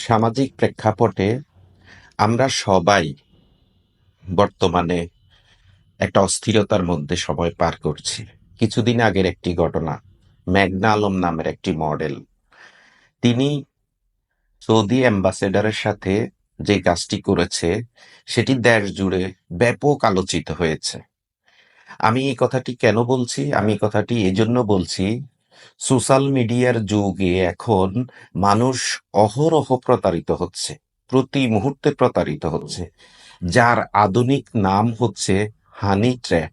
সামাজিক প্রেক্ষাপটে আমরা সবাই বর্তমানে একটা অস্থিরতার মধ্যে সময় পার করছি। কিছুদিন আগের একটি ঘটনা, মেঘনা আলম নামের একটি মডেল, তিনি সৌদি অ্যাম্বাসেডরের সাথে যে কাজটি করেছে সেটি দেশ জুড়ে ব্যাপক আলোচিত হয়েছে। আমি এই কথাটি কেন বলছি? আমি এই কথাটি এজন্য বলছি, সোশ্যাল মিডিয়ার যুগে এখন মানুষ অহরহ প্রতারিত হচ্ছে, প্রতি মুহূর্তে প্রতারিত হচ্ছে, যার আধুনিক নাম হচ্ছে হানি ট্র্যাপ।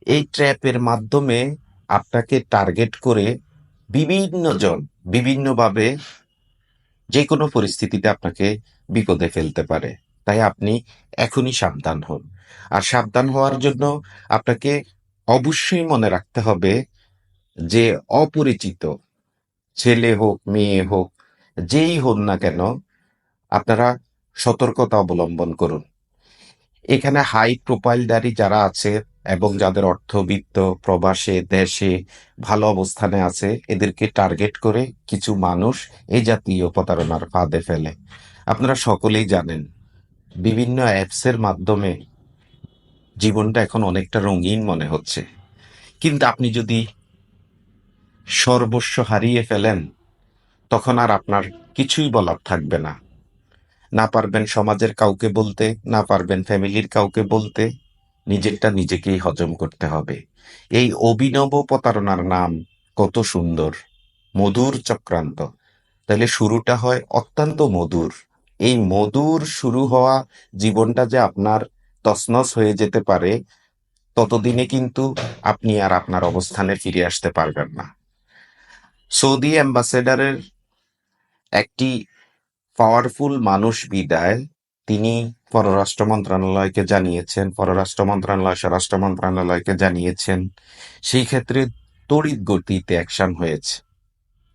এই ট্র্যাপের মাধ্যমে আপনাকে টার্গেট করে বিভিন্ন জন বিভিন্নভাবে যে কোনো পরিস্থিতিতে আপনাকে বিপদে ফেলতে পারে। তাই আপনি এখনই সাবধান হন। আর সাবধান হওয়ার জন্য আপনাকে অবশ্যই মনে রাখতে হবে যে অপরিচিত ছেলে হোক মেয়ে হোক যেই হন না কেন, আপনারা সতর্কতা অবলম্বন করুন। এখানে হাই প্রোফাইলদারি যারা আছে এবং যাদের অর্থবিত্ত প্রবাসে দেশে ভালো অবস্থানে আছে, এদেরকে টার্গেট করে কিছু মানুষ এই জাতীয় প্রতারণার ফাঁদে ফেলে। আপনারা সকলেই জানেন, বিভিন্ন অ্যাপসের মাধ্যমে জীবনটা এখন অনেকটা রঙিন মনে হচ্ছে, কিন্তু আপনি যদি সর্বস্ব হারিয়ে ফেলেন তখন আর আপনার কিছুই বলার থাকবে না। না পারবেন সমাজের কাউকে বলতে, না পারবেন ফ্যামিলির কাউকে বলতে, নিজেরটা নিজেকেই হজম করতে হবে। এই অভিনব প্রতারণার নাম কত সুন্দর, মধুর চক্রান্ত। তাহলে শুরুটা হয় অত্যন্ত মধুর। এই মধুর শুরু হওয়া জীবনটা যে আপনার তছনছ হয়ে যেতে পারে, ততদিনে কিন্তু আপনি আর আপনার অবস্থানে ফিরে আসতে পারবেন না। সৌদি অ্যাম্বাসেডারের একটি পাওয়ারফুল মানুষ বিদায় তিনি পররাষ্ট্র মন্ত্রণালয়কে জানিয়েছেন, পররাষ্ট্র মন্ত্রণালয় স্বরাষ্ট্র মন্ত্রণালয়কে জানিয়েছেন। সেই ক্ষেত্রে তড়িৎ গতিতে অ্যাকশন হয়েছে।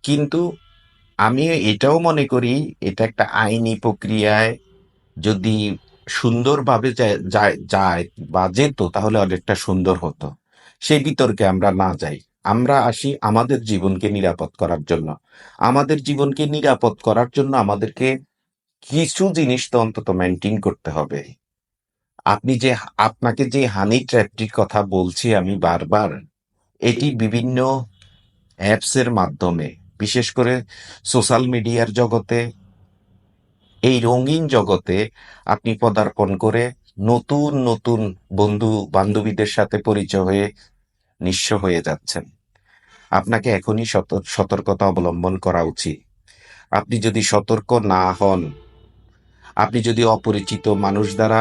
কিন্তু আমি এটাও মনে করি, এটা একটা আইনি প্রক্রিয়ায় যদি সুন্দরভাবে যায় বা যেত তাহলে অনেকটা সুন্দর হতো। সেই বিতর্কে আমরা না যাই। আমরা আসি আমাদের জীবনকে নিরাপদ করার জন্য। আমাদের জীবনকে নিরাপদ করার জন্য আমাদেরকে কিছু জিনিস তো অন্তত মেনটেন করতে হবে। আপনি যে আপনাকে যে হানি ট্র্যাপটির কথা বলছি আমি বারবার, এটি বিভিন্ন অ্যাপসের মাধ্যমে, বিশেষ করে সোশ্যাল মিডিয়ার জগতে, এই রঙিন জগতে আপনি পদার্পণ করে নতুন নতুন বন্ধু বান্ধবীদের সাথে পরিচয় হয়ে নিঃস্ব হয়ে যাচ্ছেন। আপনাকে এখনই সতর্কতা অবলম্বন করা উচিত। আপনি যদি সতর্ক না হন, আপনি যদি অপরিচিত মানুষ দ্বারা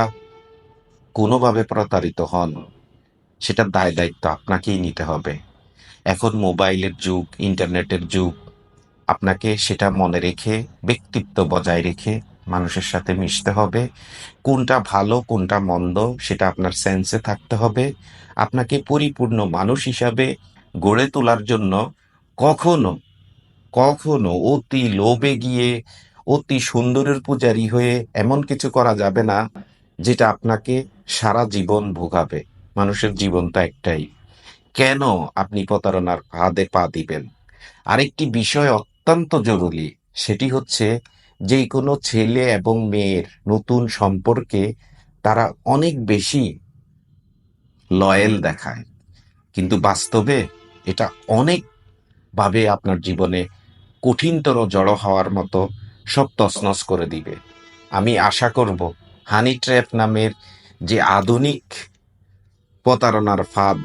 কোনোভাবে প্রতারিত হন, সেটার দায় দায়িত্ব আপনাকেই নিতে হবে। এখন মোবাইলের যুগ, ইন্টারনেটের যুগ। আপনাকে সেটা মনে রেখে, ব্যক্তিত্ব বজায় রেখে মানুষের সাথে মিশতে হবে। কোনটা ভালো কোনটা মন্দ সেটা আপনার সেন্সে থাকতে হবে। আপনাকে পরিপূর্ণ মানুষ হিসাবে গড়ে তোলার জন্য কখনো কখনো অতি লোভে গিয়ে অতি সুন্দরের পূজারী হয়ে এমন কিছু করা যাবে না যেটা আপনাকে সারা জীবন ভোগাবে। মানুষের জীবন তো একটাই, কেন আপনি প্রতারণার ফাঁদে পা দিবেন? আরেকটি বিষয় অত্যন্ত জরুরি, সেটি হচ্ছে যে কোনো ছেলে এবং মেয়ের নতুন সম্পর্কে তারা অনেক বেশি লয়েল দেখায়, কিন্তু বাস্তবে এটা অনেক ভাবে আপনার জীবনে কঠিনতর জড়ো হওয়ার মতো সব তছনছ করে দিবে। আমি আশা করব হানি ট্র্যাপ নামের যে আধুনিক প্রতারণার ফাঁদ,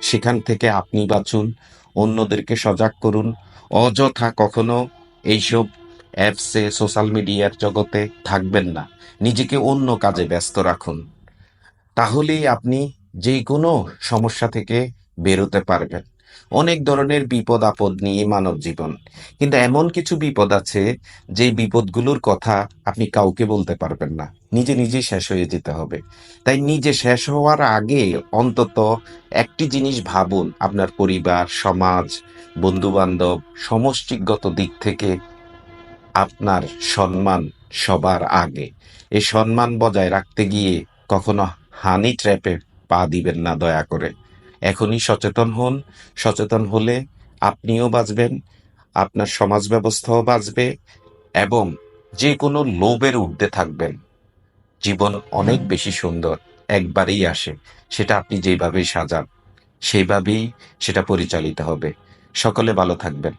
সেখান থেকে আপনি বাঁচুন, অন্যদেরকে সজাগ করুন। অযথা কখনো এইসব অ্যাপসে সোশ্যাল মিডিয়ার জগতে থাকবেন না। নিজেকে অন্য কাজে ব্যস্ত রাখুন, তাহলেই আপনি যে কোনো সমস্যা থেকে বেরোতে পারবেন। অনেক ধরনের বিপদ আপদ নিয়ে মানব জীবন, কিন্তু এমন কিছু বিপদ আছে যে বিপদগুলোর কথা আপনি কাউকে বলতে পারবেন না, নিজে নিজেই শেষ হয়ে যেতে হবে। তাই নিজে শেষ হওয়ার আগে অন্তত একটি জিনিস ভাবুন, আপনার পরিবার, সমাজ, বন্ধু বান্ধব, সমষ্টিগত দিক থেকে আপনার সম্মান সবার আগে। এই সম্মান বজায় রাখতে গিয়ে কখনো হানি ট্র্যাপে পা দিবেন না দয়া করে। এখনই সচেতন হন। সচেতন হলে আপনিও বাঁচবেন, আপনার সমাজ ব্যবস্থাও বাঁচবে, এবং যে কোনো লোভের ঊর্ধ্বে থাকবেন। জীবন অনেক বেশি সুন্দর, একবারেই আসে। সেটা আপনি যেইভাবেই সাজান, সেইভাবেই সেটা পরিচালিত হবে। সকলে ভালো থাকবেন।